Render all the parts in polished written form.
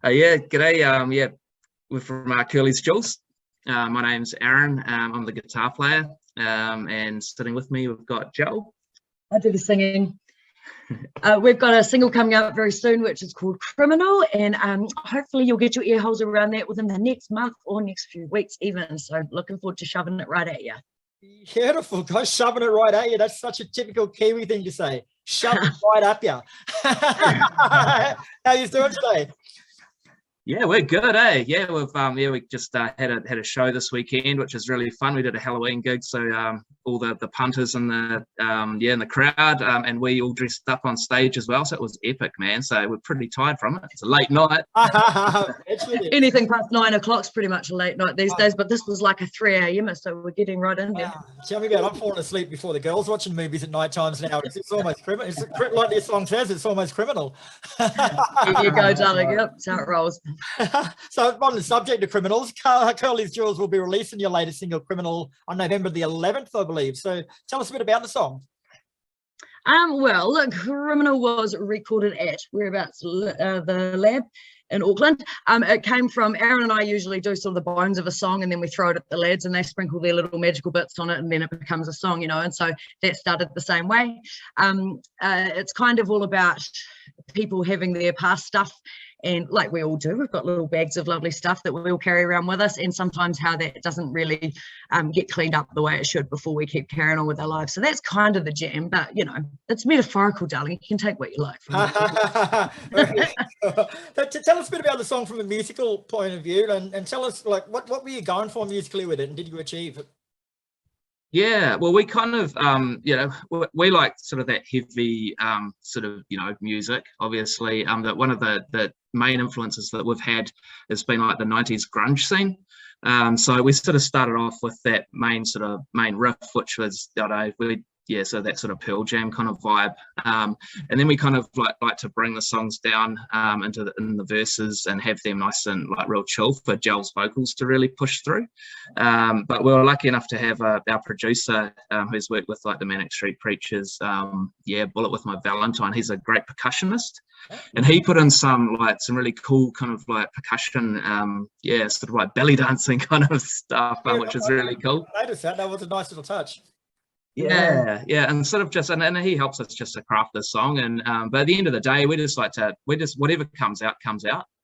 Yeah, g'day. Yeah, we're from CURLYS Jules. My name's Aaron. I'm the guitar player. And sitting with me, we've got JEL. I do the singing. We've got a single coming out very soon, which is called Criminal, and hopefully you'll get your ear holes around that within the next month or next few weeks even. So looking forward to shoving it right at you. Beautiful, guys, shoving it right at you. That's such a typical Kiwi thing to say. Shove it right up you. How you doing today? Yeah, we're good, eh? Yeah, we just had a show this weekend, which is really fun. We did a Halloween gig, so all the punters and the in the crowd, and we all dressed up on stage as well. So it was epic, man. So we're pretty tired from it. It's a late night. Anything past 9 o'clock's pretty much a late night these days, but this was like a 3 a.m. so we're getting right in there. Tell me about it. I'm falling asleep before the girls watching movies at night times now. It's almost criminal. It's like this song says, it's almost criminal. Here you go, darling. Yep, that's how it rolls. So on the subject of criminals, CURLYS Jules will be releasing your latest single Criminal on November the 11th, I believe. So tell us a bit about the song. Well, look, Criminal was recorded at whereabouts, the lab in Auckland. It came from Aaron and I usually do sort of the bones of a song, and then we throw it at the lads and they sprinkle their little magical bits on it, and then it becomes a song, you know. And so that started the same way. It's kind of all about people having their past stuff, and like we all do, we've got little bags of lovely stuff that we all carry around with us, and sometimes how that doesn't really get cleaned up the way it should before we keep carrying on with our lives. So that's kind of the jam, but you know, it's metaphorical, darling. You can take what you like from it. But to tell us a bit about the song from a musical point of view, and tell us, like, what were you going for musically with it, and did you achieve it? Yeah, well, we kind of, you know, we like sort of that heavy sort of, you know, music, obviously. That one of the main influences that we've had has been like the 90s grunge scene. So we sort of started off with that main riff, which was, I don't know, so that sort of Pearl Jam kind of vibe, and then we kind of like to bring the songs down in the verses and have them nice and like real chill for JEL's vocals to really push through. But we were lucky enough to have our producer who's worked with like the Manic Street Preachers, Bullet with My Valentine. He's a great percussionist, and he put in some really cool kind of like percussion, sort of like belly dancing kind of stuff, which is really cool. I noticed that. That was a nice little touch. Yeah, and sort of just, and he helps us just to craft this song, and but at the end of the day, we just whatever comes out.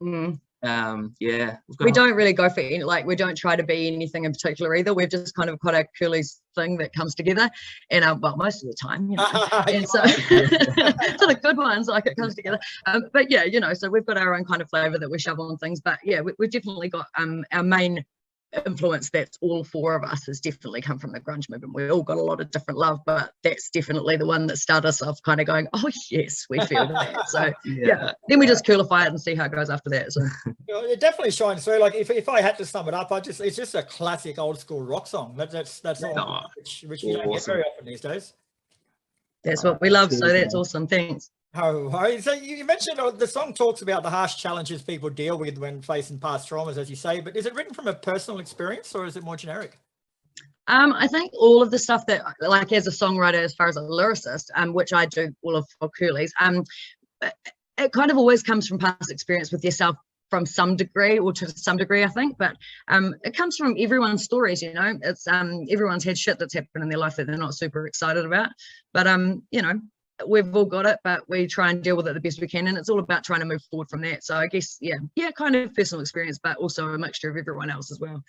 We We don't really go for any, like, we don't try to be anything in particular either. We've just kind of got a CURLYS thing that comes together, and well, most of the time, you know, and so for the good ones, like, it comes together. But yeah, you know, so we've got our own kind of flavor that we shovel on things, but yeah, we've definitely got our main influence, that's all four of us, has definitely come from the grunge movement. We all got a lot of different love, but that's definitely the one that started us off kind of going, oh yes, we feel that. So yeah, then we just curlify it and see how it goes after that. So it definitely shines through. Like if I had to sum it up, it's just a classic old school rock song. That's all, which you don't get very often these days. That's what we love, so that's awesome. Thanks. Oh, so you mentioned the song talks about the harsh challenges people deal with when facing past traumas, as you say, but is it written from a personal experience or is it more generic? I think all of the stuff that, like, as a songwriter, as far as a lyricist, which I do all of for CURLYS, it kind of always comes from past experience with yourself from some degree, or to some degree, I think, but it comes from everyone's stories, you know. It's everyone's had shit that's happened in their life that they're not super excited about, but you know, we've all got it, but we try and deal with it the best we can, and it's all about trying to move forward from that. So I guess kind of personal experience, but also a mixture of everyone else as well.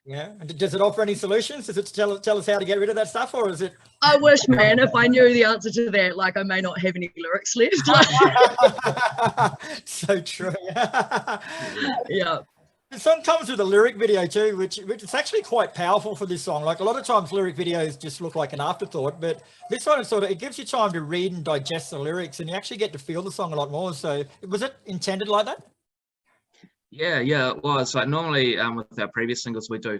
Yeah. And does it offer any solutions? Does it tell us how to get rid of that stuff, or is it? I wish, man, if I knew the answer to that. Like, I may not have any lyrics left. So true. Yeah. The song comes with a lyric video too, which is actually quite powerful for this song. Like, a lot of times lyric videos just look like an afterthought, but this one is it gives you time to read and digest the lyrics, and you actually get to feel the song a lot more. So was it intended like that? Yeah, it was. Like, normally with our previous singles, we do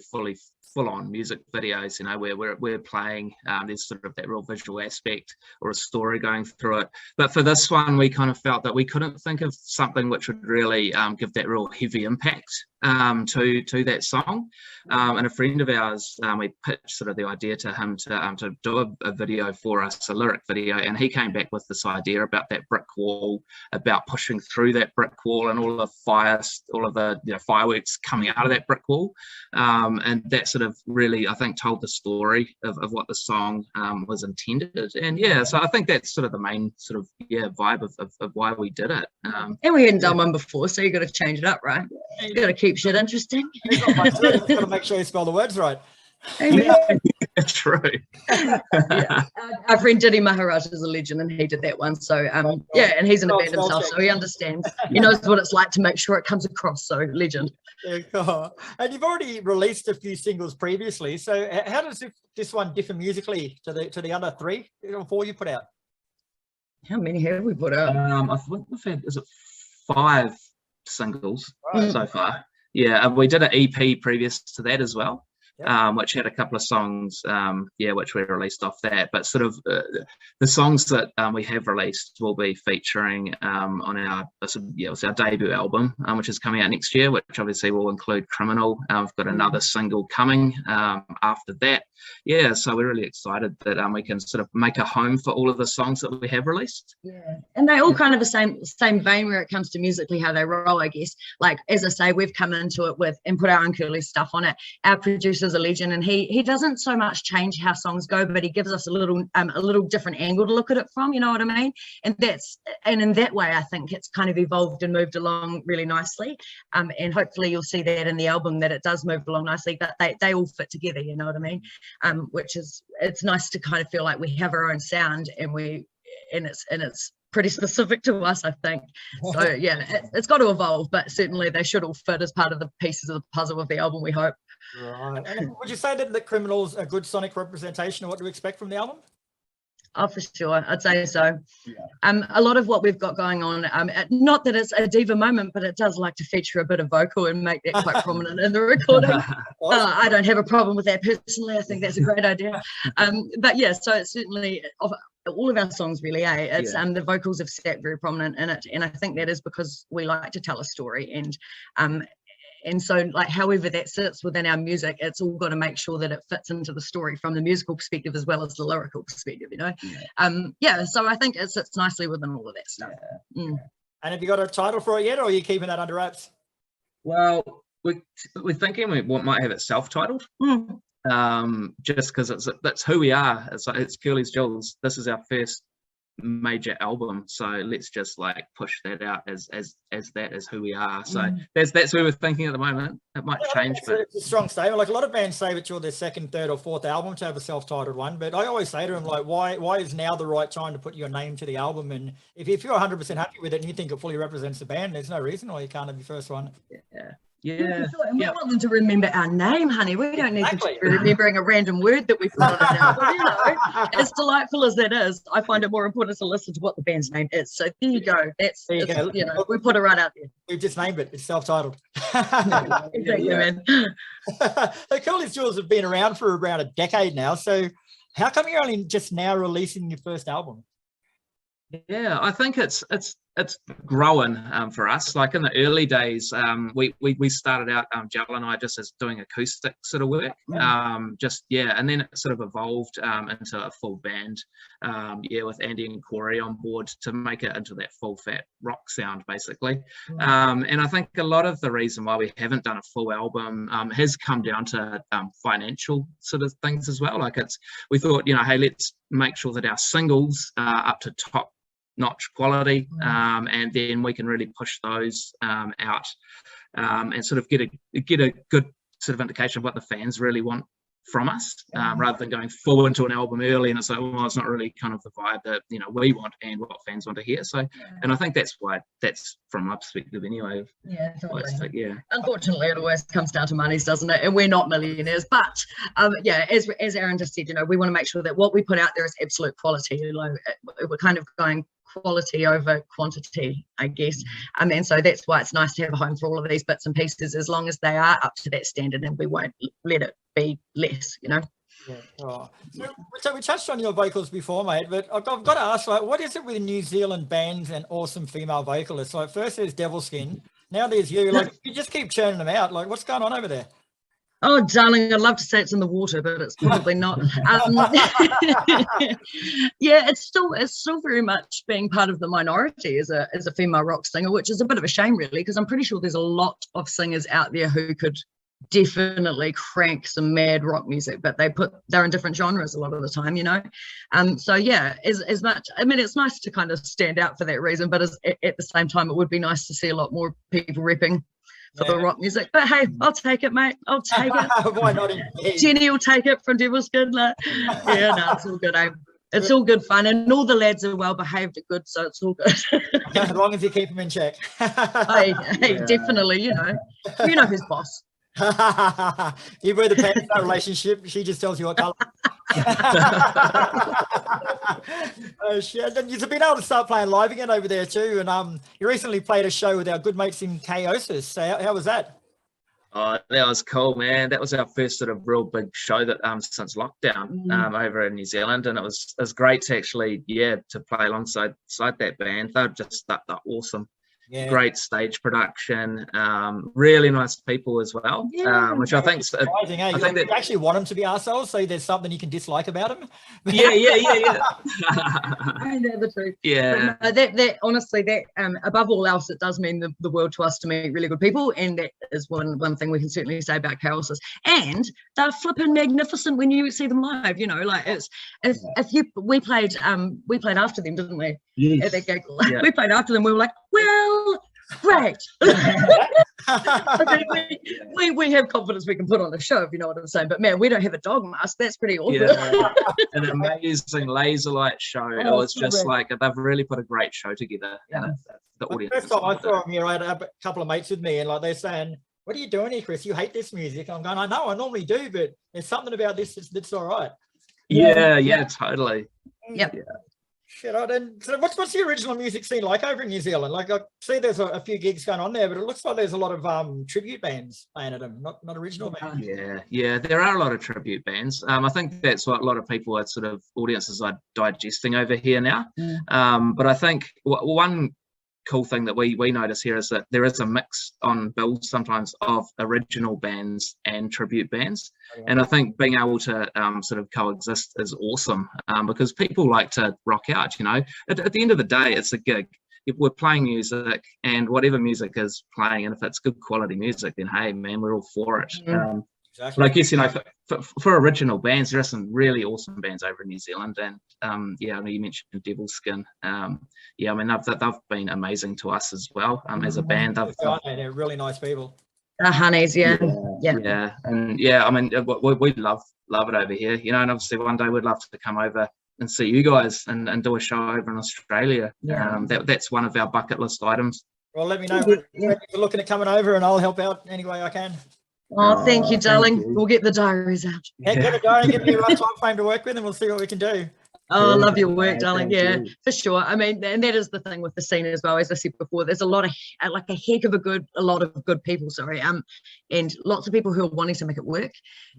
full-on music videos, you know, where we're playing, there's sort of that real visual aspect or a story going through it. But for this one, we kind of felt that we couldn't think of something which would really give that real heavy impact to that song, and a friend of ours, we pitched sort of the idea to him to do a video for us, a lyric video, and he came back with this idea about that brick wall, about pushing through that brick wall and all the fireworks coming out of that brick wall, and that sort of really, I think, told the story of what the song was intended. And yeah, so I think that's sort of the main sort of vibe of why we did it. And we hadn't done one before, so you got to change it up, right? You got to keep shit interesting. You've got to make sure you spell the words right. Yeah, true. Yeah. Our friend Diddy Maharaj is a legend, and he did that one. So yeah, and he's in a band himself, so he understands. He knows what it's like to make sure it comes across. So legend. Yeah, cool. And you've already released a few singles previously. So how does this one differ musically to the other 3 or 4 you put out? How many have we put out? I think we've had 5 singles so far. Yeah, and we did an EP previous to that as well. Yep. Which had a couple of songs, which we released off that. But sort of the songs that we have released will be featuring on it's our debut album, which is coming out next year, which obviously will include Criminal. We've got another single coming after that. Yeah, so we're really excited that we can sort of make a home for all of the songs that we have released. Yeah, and they all kind of the same vein where it comes to musically how they roll, I guess. Like, as I say, we've come into it with and put our own CURLYS stuff on it. Our producer's a legend, and he doesn't so much change how songs go, but he gives us a little different angle to look at it from, you know what I mean? And in that way, I think it's kind of evolved and moved along really nicely. And hopefully you'll see that in the album, that it does move along nicely, but they all fit together, you know what I mean? It's nice to kind of feel like we have our own sound, and it's pretty specific to us, I think. So yeah, it's got to evolve, but certainly they should all fit as part of the pieces of the puzzle of the album, we hope. Right. And would you say that Criminal's a good sonic representation of what to expect from the album? Oh, for sure, I'd say so. Yeah. A lot of what we've got going on, not that it's a diva moment, but it does like to feature a bit of vocal and make that quite prominent in the recording. I don't have a problem with that personally. I think that's a great idea. But yeah, so it's certainly all of our songs really, it's the vocals have sat very prominent in it, and I think that is because we like to tell a story, and so, like, however that sits within our music, it's all got to make sure that it fits into the story from the musical perspective as well as the lyrical perspective, you know. So I think it sits nicely within all of that stuff. And have you got a title for it yet, or are you keeping that under wraps? Well, we're thinking we might have it self-titled, just because that's who we are. It's CURLYS JELs. This is our first major album, so let's just like push that out as that is who we are. So that's where we're thinking at the moment. It might change, but it's a strong statement. Like, a lot of bands say that you're their second, third, or fourth album to have a self-titled one, but I always say to them, like, why is now the right time to put your name to the album? And if you're 100% happy with it and you think it fully represents the band, there's no reason why you can't have your first one. Yeah. And we want them to remember our name, honey. We don't need them to be remembering a random word that we put on an album. You know, as delightful as that is, I find it more important to listen to what the band's name is. So there you go. You know, we put it right out there. We've just named it. It's self-titled. Exactly, man. The CURLYS JELs have been around for around a decade now. So how come you're only just now releasing your first album? Yeah, I think it's growing for us. Like, in the early days, we started out, JEL and I, just as doing acoustic sort of work, and then it sort of evolved into a full band, with Andy and Corey on board to make it into that full fat rock sound, basically. And I think a lot of the reason why we haven't done a full album has come down to financial sort of things as well. Like, we thought, hey, let's make sure that our singles are up to top notch quality, and then we can really push those out, and sort of get a good sort of indication of what the fans really want from us, rather than going full into an album early and it's like, well, it's not really kind of the vibe that we want and what fans want to hear. So and I think that's from my perspective anyway. Totally. Unfortunately, it always comes down to monies, doesn't it? And we're not millionaires, but as Aaron just said, we want to make sure that what we put out there is absolute quality. We're kind of going quality over quantity, I guess, and so that's why it's nice to have a home for all of these bits and pieces, as long as they are up to that standard, and we won't let it be less, So we touched on your vocals before, mate, but I've got to ask, like, what is it with New Zealand bands and awesome female vocalists? Like, first there's Devil Skin, now there's you. Like, you just keep churning them out. Like, what's going on over there? Oh, darling, I'd love to say it's in the water, but it's probably not. Yeah, it's still very much being part of the minority as a female rock singer, which is a bit of a shame, really, because I'm pretty sure there's a lot of singers out there who could definitely crank some mad rock music, but they're in different genres a lot of the time, you know. So yeah, as much, I mean, it's nice to kind of stand out for that reason, but at the same time, it would be nice to see a lot more people repping for the rock music. But hey, I'll take it, mate. I'll take it. Why not? Jenny will take it from Devil's Skin. Like, yeah, no, it's all good, eh? It's all good fun, and all the lads are well behaved and good, so it's all good. As long as you keep them in check. Hey, definitely, you know who's boss. You were the pants in that relationship. She just tells you what colour. Oh shit! And you've been able to start playing live again over there too. And you recently played a show with our good mates in Chaosis. So how was that? Oh, that was cool, man. That was our first sort of real big show that since lockdown over in New Zealand, and it was great to actually to play alongside that band. They're awesome. Yeah. Great stage production, really nice people as well, which I think surprising, eh? I think that you actually want them to be arseholes, so there's something you can dislike about them. Yeah. I know the truth. Yeah. But no, that honestly, that above all else, it does mean the world to us to meet really good people, and that is one thing we can certainly say about Chaosis. And they're flipping magnificent when you see them live. You know, like we played after them, didn't we? Yes. At that gig. We played after them. We were like, well, great. we have confidence we can put on a show, if you know what I'm saying. But man, we don't have a dog mask. That's pretty awkward. Yeah. An amazing laser light show. It was just like they've really put a great show together. Yeah. And the audience. First time I saw them here, I had a couple of mates with me, and like they're saying, "What are you doing here, Chris? You hate this music." I'm going, "I know, I normally do, but there's something about this that's all right." Yeah, totally. Yep. Yeah. Shit, and so what's the original music scene like over in New Zealand? Like, I see there's a few gigs going on there, but it looks like there's a lot of tribute bands playing at them, not original bands. Yeah, there are a lot of tribute bands. I think that's what a lot of people are sort of audiences are digesting over here now. But I think one cool thing that we notice here is that there is a mix on bills sometimes of original bands and tribute bands, and I think being able to sort of coexist is awesome, because people like to rock out, you know. At the end of the day, it's a gig. If we're playing music, and whatever music is playing, and if it's good quality music, then hey man, we're all for it. Exactly. But I guess, you know, for original bands, there are some really awesome bands over in New Zealand, and I know you mentioned Devil's Skin. I mean they've been amazing to us as well. As a band, they're really nice people. Honeys, yeah. And I mean we love it over here, you know. And obviously one day we'd love to come over and see you guys and do a show over in Australia. That's one of our bucket list items. Well, let me know when you're looking at coming over, and I'll help out any way I can. Oh, thank you, darling. We'll get the diaries out. Get a diary, give me a rough time frame to work with, and we'll see what we can do. Oh, I love your work, darling. Yeah, for sure. I mean, and that is the thing with the scene as well. As I said before, there's a lot of a lot of good people. And lots of people who are wanting to make it work.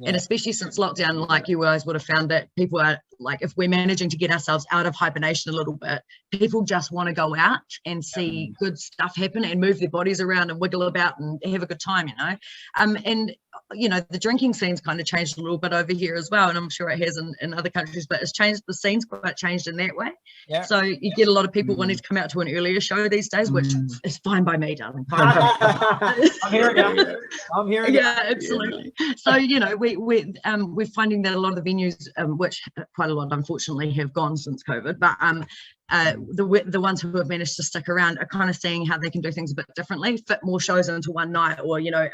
And especially since lockdown, like you guys would have found that people are like, if we're managing to get ourselves out of hibernation a little bit, people just want to go out and see good stuff happen and move their bodies around and wiggle about and have a good time, you know. And you know, the drinking scene's kind of changed a little bit over here as well, and I'm sure it has in other countries, but it's changed. The scene's quite changed in that way. So you get a lot of people wanting to come out to an earlier show these days, which is fine by me, darling. I'm hearing it. Yeah, absolutely. So you know, we're finding that a lot of the venues, which quite a lot unfortunately have gone since COVID, but the ones who have managed to stick around are kind of seeing how they can do things a bit differently, fit more shows into one night, or you know,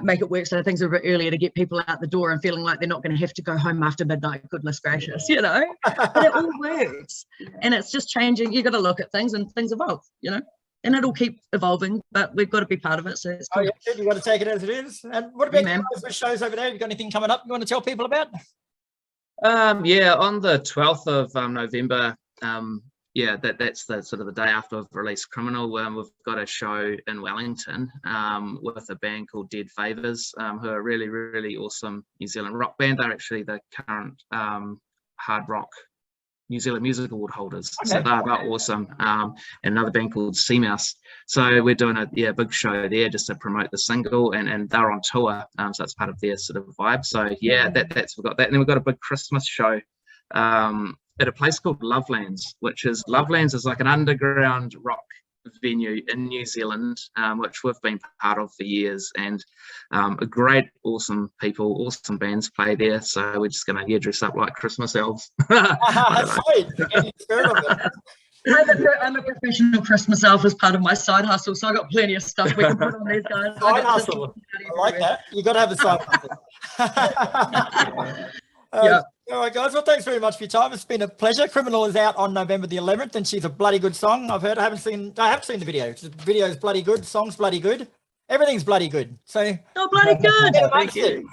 make it work so things are a bit earlier to get people out the door and feeling like they're not going to have to go home after midnight. Goodness gracious, you know. But it all works, and it's just changing. You got to look at things, and things evolve, you know, and it'll keep evolving. But we've got to be part of it. So it's cool. You got to take it as it is. And what about the shows over there? You got anything coming up you want to tell people about? On the 12th of November. That's the sort of the day after I've released Criminal. We've got a show in Wellington with a band called Dead Favours, who are a really, really awesome New Zealand rock band. They're actually the current hard rock New Zealand Music Award holders. Okay. So they're awesome. And another band called Sea Mouse. So we're doing a big show there just to promote the single, and they're on tour. So it's part of their sort of vibe. So yeah, we've got that. And then we've got a big Christmas show at a place called Lovelands, Lovelands is like an underground rock venue in New Zealand, which we've been part of for years, and a great, awesome people, awesome bands play there. So we're just gonna dress up like Christmas elves. Sweet. I'm a professional Christmas elf as part of my side hustle, so I got plenty of stuff we can put on these guys. Side hustle. I like that. You got to have a side hustle. Yeah. All right, guys. Well, thanks very much for your time. It's been a pleasure. Criminal is out on November the 11th, and she's a bloody good song. I've heard. I have seen the video. The video is bloody good. Song's bloody good. Everything's bloody good. So. Oh, bloody good. Thank you.